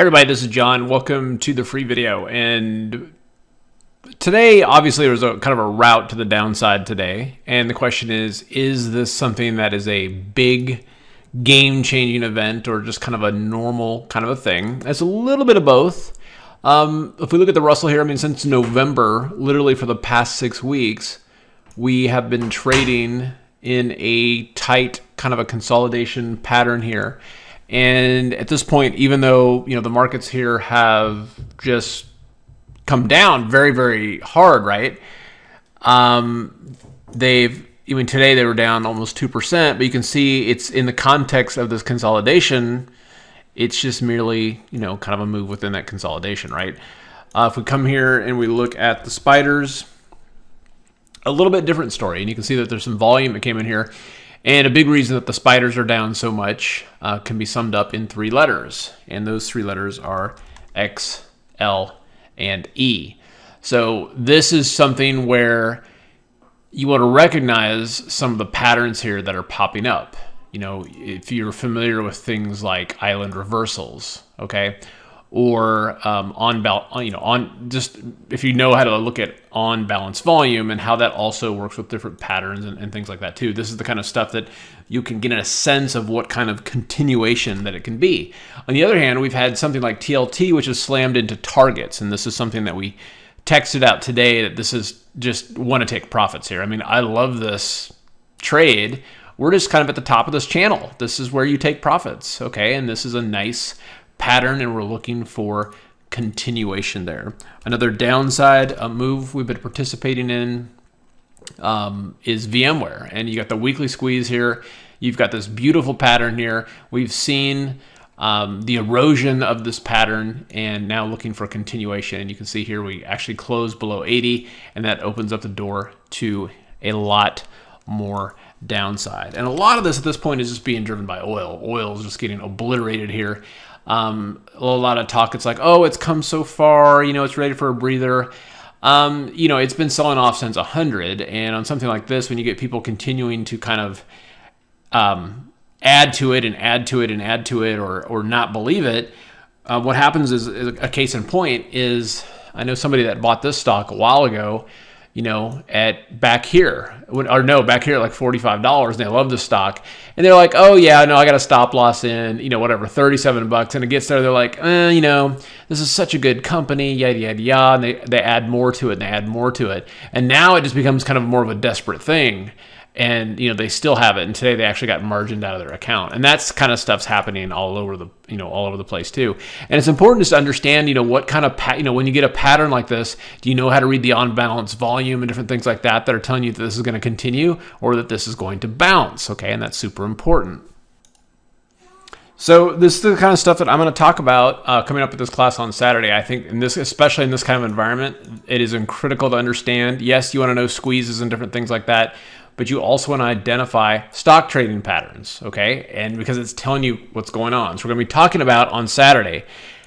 Hey everybody, this is John. Welcome to the free video. And today, obviously, there was a kind of a route to the downside today. And the question is this something that is a big game-changing event or just kind of a normal kind of a thing? It's a little bit of both. If we look at the Russell here, I mean, since November, literally for the past 6 weeks, we have been trading in a tight kind of a consolidation pattern here. And at this point, even though, the markets here have just come down very, very hard, right? Even today they were down almost 2%, but you can see it's in the context of this consolidation. It's just merely, kind of a move within that consolidation, right? If we come here and we look at the spiders, a little bit different story. And you can see that there's some volume that came in here. And a big reason that the spiders are down so much can be summed up in 3 letters. And those 3 letters are X, L, and E. So this is something where you want to recognize some of the patterns here that are popping up. If you're familiar with things like island reversals, okay? Or if you know how to look at on balance volume and how that also works with different patterns and things like that too. This is the kind of stuff that you can get a sense of what kind of continuation that it can be. On the other hand, we've had something like TLT, which is slammed into targets. And this is something that we texted out today, that this is just want to take profits here. I mean, I love this trade. We're just kind of at the top of this channel. This is where you take profits, okay? And this is a nice pattern, and we're looking for continuation there. Another downside move we've been participating in is VMware, and you got the weekly squeeze here. You've got this beautiful pattern here. We've seen the erosion of this pattern, and now looking for continuation. And you can see here we actually closed below 80, and that opens up the door to a lot more downside. And a lot of this at this point is just being driven by oil. Oil is just getting obliterated here. A lot of talk, it's like, oh, it's come so far, it's ready for a breather. It's been selling off since 100, and on something like this, when you get people continuing to kind of add to it and add to it and add to it, or not believe it, what happens is a case in point is, I know somebody that bought this stock a while ago, back here at like $45, and they love the stock, and they're like, oh yeah, no, I got a stop loss in, $37, and it gets there, they're like, this is such a good company, yada, yada, yada, and they add more to it, and they add more to it, and now it just becomes kind of more of a desperate thing. And, they still have it. And today they actually got margined out of their account. And that's kind of stuff's happening all over the place too. And it's important just to understand, what kind of, when you get a pattern like this, do you know how to read the on balance volume and different things like that are telling you that this is going to continue or that this is going to bounce. Okay. And that's super important. So this is the kind of stuff that I'm going to talk about coming up with this class on Saturday. I think especially in this kind of environment, it is critical to understand. Yes, you want to know squeezes and different things like that, but you also want to identify stock trading patterns, okay? And because it's telling you what's going on. So we're going to be talking about on Saturday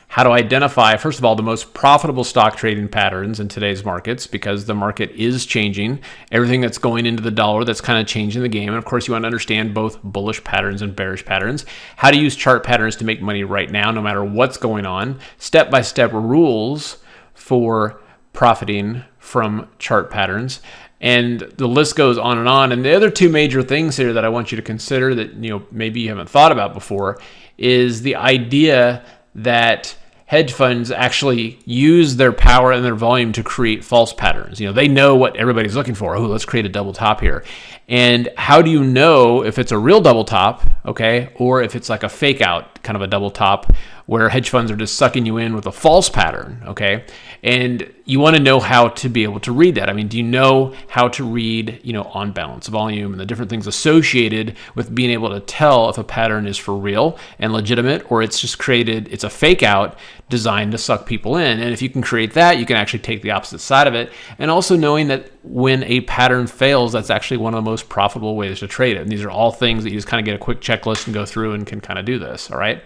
how to identify, first of all, the most profitable stock trading patterns in today's markets, because the market is changing. Everything that's going into the dollar, that's kind of changing the game. And of course, you want to understand both bullish patterns and bearish patterns, how to use chart patterns to make money right now, no matter what's going on, step-by-step rules for profiting from chart patterns. And the list goes on and on. And the other 2 major things here that I want you to consider that maybe you haven't thought about before is the idea that hedge funds actually use their power and their volume to create false patterns. They know what everybody's looking for. Oh, let's create a double top here. And how do you know if it's a real double top, okay, or if it's like a fake out kind of a double top where hedge funds are just sucking you in with a false pattern, okay? And you want to know how to be able to read that. I mean, do you know how to read, on balance volume and the different things associated with being able to tell if a pattern is for real and legitimate, or it's just it's a fake out designed to suck people in. And if you can create that, you can actually take the opposite side of it. And also knowing that when a pattern fails, that's actually one of the most profitable ways to trade it. And these are all things that you just kind of get a quick checklist and go through and can kind of do this, all right?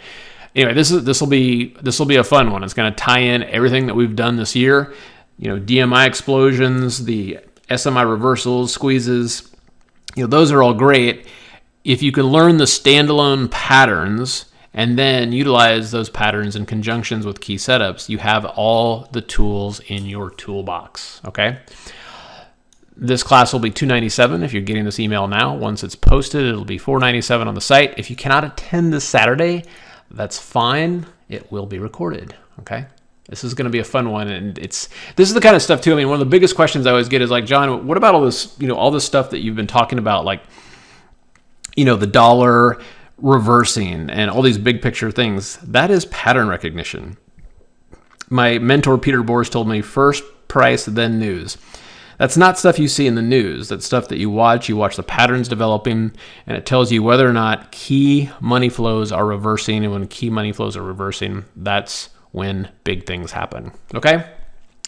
Anyway, this will be a fun one. It's going to tie in everything that we've done this year. DMI explosions, the SMI reversals, squeezes. Those are all great. If you can learn the standalone patterns and then utilize those patterns in conjunctions with key setups, you have all the tools in your toolbox, okay? This class will be $297 if you're getting this email now. Once it's posted, it'll be $497 on the site. If you cannot attend this Saturday, that's fine. It will be recorded, okay? This is going to be a fun one, and this is the kind of stuff too. I mean, one of the biggest questions I always get is like, John, what about all this, all this stuff that you've been talking about, like, the dollar reversing and all these big picture things? That is pattern recognition. My mentor Peter Boers told me, first price, then news. That's not stuff you see in the news. That's stuff that you watch the patterns developing, and it tells you whether or not key money flows are reversing. And when key money flows are reversing, that's when big things happen. Okay?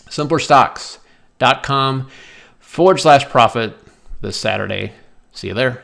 simplerstocks.com/profit this Saturday. See you there.